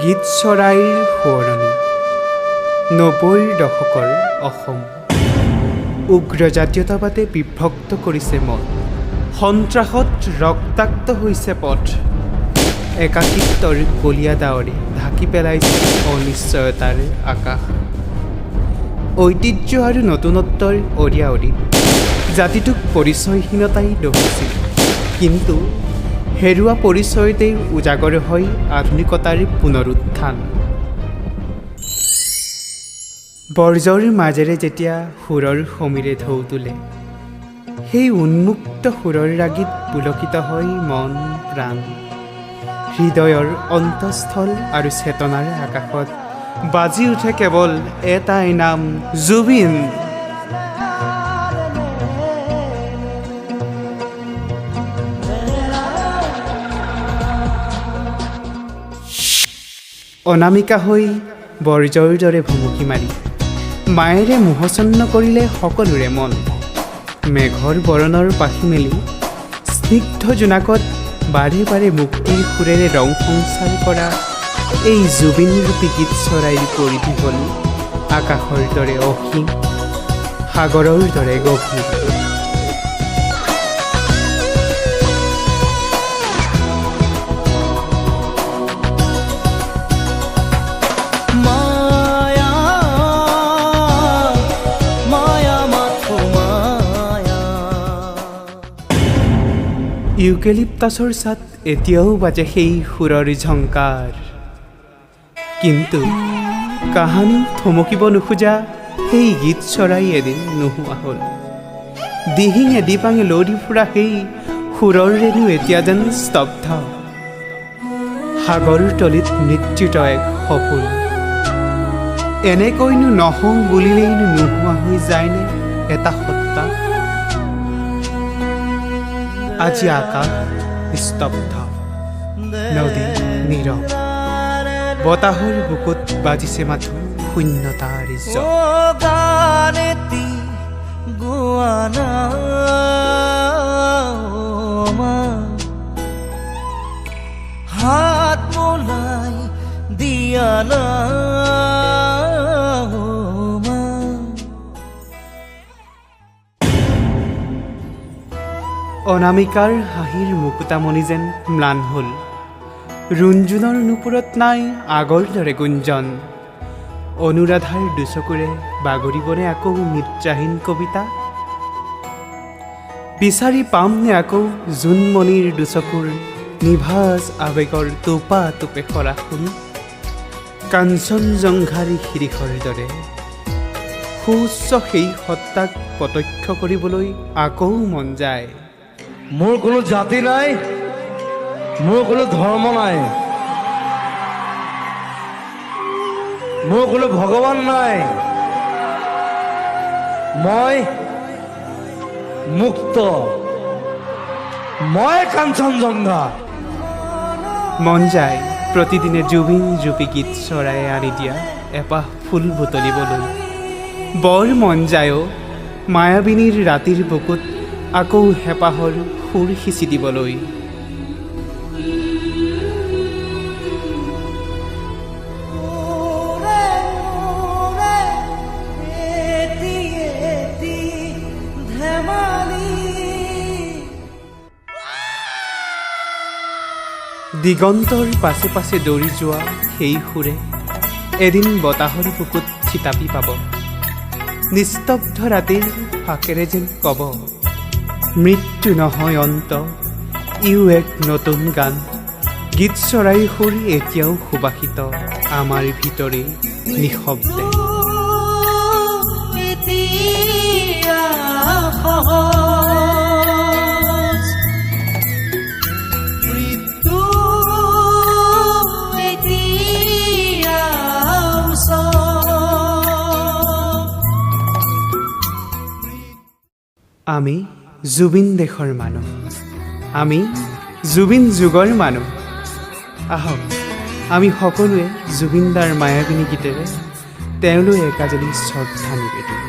গীত চৰাইৰ সোঁৱৰণি ৯০ৰ দশকৰ অসম উগ্ৰ জাতীয়তাবাদে বিভক্ত কৰিছে মন সন্ত্ৰাসত ৰক্তাক্ত হৈছে পথ একাকিত্বৰ কলীয়া ডাৱৰে ঢাকি পেলাইছে অনিশ্চয়তাৰ আকাশ ঐতিহ্য আৰু নতুনত্বৰ অৰিয়াঅৰিত জাতিটোক পৰিচয়হীনতাই দহিছিল কিন্তু হেৰুৱা পৰিচয়তেই উজাগৰ হয় আধুনিকতাৰ পুনৰুত্থান বৰ্জৰ মাজেৰে যেতিয়া সুৰৰ সমীৰে ঢৌ তোলে সেই উন্মুক্ত সুৰৰ ৰাগীত পুলকিত হয় মন প্ৰাণ হৃদয়ৰ অন্তঃস্থল আৰু চেতনাৰ আকাশত বাজি উঠে কেৱল এটাই নাম জুবিন অনামিকা হৈ বৰ্জৰ দৰে ভুমুকি মাৰি মায়েৰে মোহচন্ন কৰিলে সকলোৰে মন মেঘৰ বৰণৰ পাখি মেলি স্নিগ্ধ জোনাকত বাৰে বাৰে মুক্তিৰ সুৰেৰে ৰং সংচাৰ কৰা এই জুবিনৰূপী গীত চৰাইৰ পৰিধি হ'ল আকাশৰ দৰে অসীম সাগৰৰ দৰে গভীৰ ইউকেলিপ্টাছৰ ছাট এতিয়াও বাজে সেই সুৰৰ ঝংকাৰ কিন্তু কাহানি থমকিব নোখোজা সেই গীত চৰাই এদিন নোহোৱা হ'ল দিহিঙে দিপাঙে লৰি ফুৰা সেই সুৰৰ ৰেণু এতিয়া যেন স্তব্ধ সাগৰ তলিত মৃত্যুত এক সপোন এনেকৈনো নহওঁ বুলিলেইনো নোহোৱা হৈ যায়নে এটা সত্তা আজি আকাশ স্তব্ধ নদী নীৰৱ বতাহৰ বুকুত বাজিছে মাথো শূন্যতাৰ গানেতি গোৱানা হাত মোলাই দিয়ানা অনামিকাৰ হাঁহিৰ মুকুতামণি যেন ম্লান হ'ল ৰুণজুনৰ নুপুৰত নাই আগৰ দৰে গুঞ্জন অনুৰাধাৰ দুচকুৰে বাগৰিবনে আকৌ নিদ্ৰাহীন কবিতা বিচাৰি পামনে আকৌ জোনমণিৰ দুচকুৰ নিভাজ আৱেগৰ টোপা টোপে সৰা সোণ কাঞ্চনজংঘাৰ শিৰিষৰ দৰে সুউচ্চ সেই সত্তাক প্ৰত্যক্ষ কৰিবলৈ আকৌ মন যায় মোৰ কোনো জাতি নাই মোৰ কোনো ধৰ্ম নাই মোৰ কোনো ভগৱান নাই মই মুক্ত মই কাঞ্চনজংঘা মন যায় প্ৰতিদিনে জুবিন জুপি গীত চৰাই আনি দিয়া এপাহ ফুল বুটলিবলৈ বৰ মন যায় মায়াবিনীৰ ৰাতিৰ বুকুত আকৌ হেঁপাহৰ সুৰ সিঁচি দিবলৈ দিগন্তৰ পাছে পাছে দৌৰি যোৱা সেই সুৰে এদিন বতাহৰ বুকুত থিতাপি পাব নিস্তব্ধ ৰাতিৰ ফাকেৰে যেন ক'ব মৃত্যু নহয় অন্ত ইও এক নতুন গান গীত চৰাইৰ সুৰ এতিয়াও সুবাসিত আমাৰ ভিতৰে নিঃশব্দে আমি জুবিন দেশৰ মানুহ আমি জুবিন যুগৰ মানুহ আহক আমি সকলোৱে জুবিনদাৰ মায়াবিনী গীতেৰে তেওঁলৈ একাজলি শ্ৰদ্ধা নিবেদন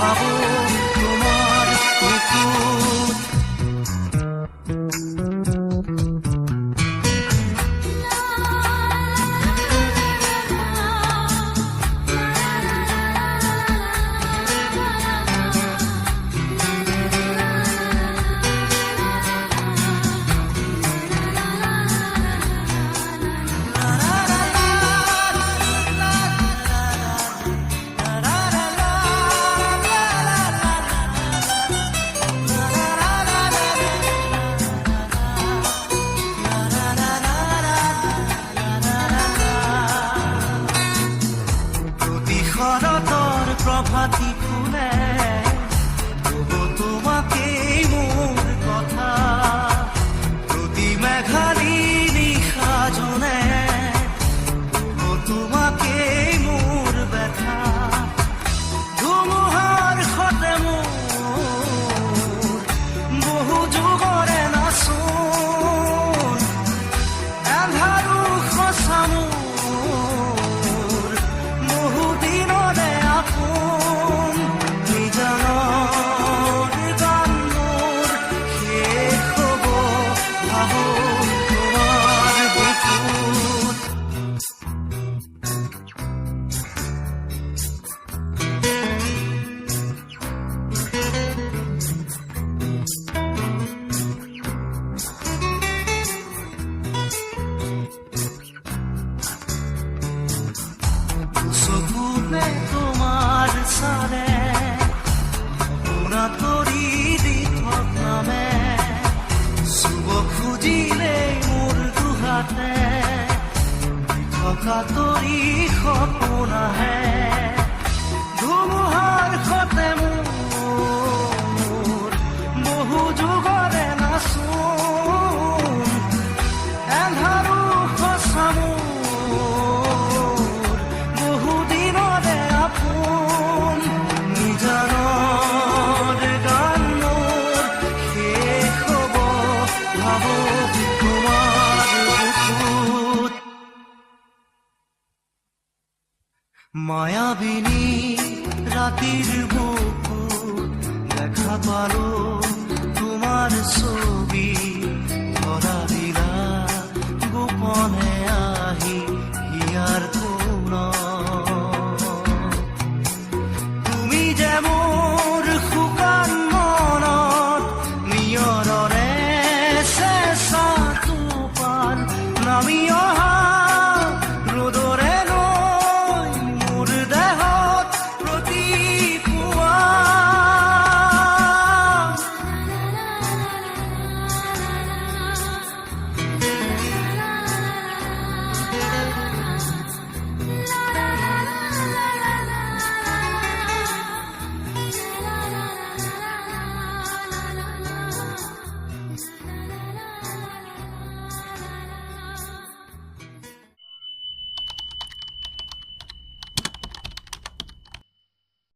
ভাবো তোমাৰ বুকুত শৰতৰ প্ৰভাতী ফুলে কব তোমাকেই মোৰ কথা প্ৰতি মেঘালী নিশা জনে কব তোমাকেই মোৰ ব্যথা ধুমুহাৰ সতে মোৰ বহু যুগৰে নাচোন এন্ধাৰো সঁচা মোৰ বহুদিনৰে আপোন নিজানৰ গান মোৰ শেষ হ'ব ভাবো তোমাৰ বুকুত চকুতে তোমাৰ চালে সপোনা তৰি দি থকামে চুব খুজিলে মোৰ দুহাতে থকা তৰি সপোন আহে ধুমুহাৰ সতে মোৰ বহু যুগৰে নাচোন এন্ধাৰো সঁচা মোৰ বহুদিনৰে আপোন নিজানৰ গান মোৰ শেষ হ'ব ভাবো তোমাৰ বুকুত মায়াবিনী ৰাতিৰ বুকুত দেখা পালো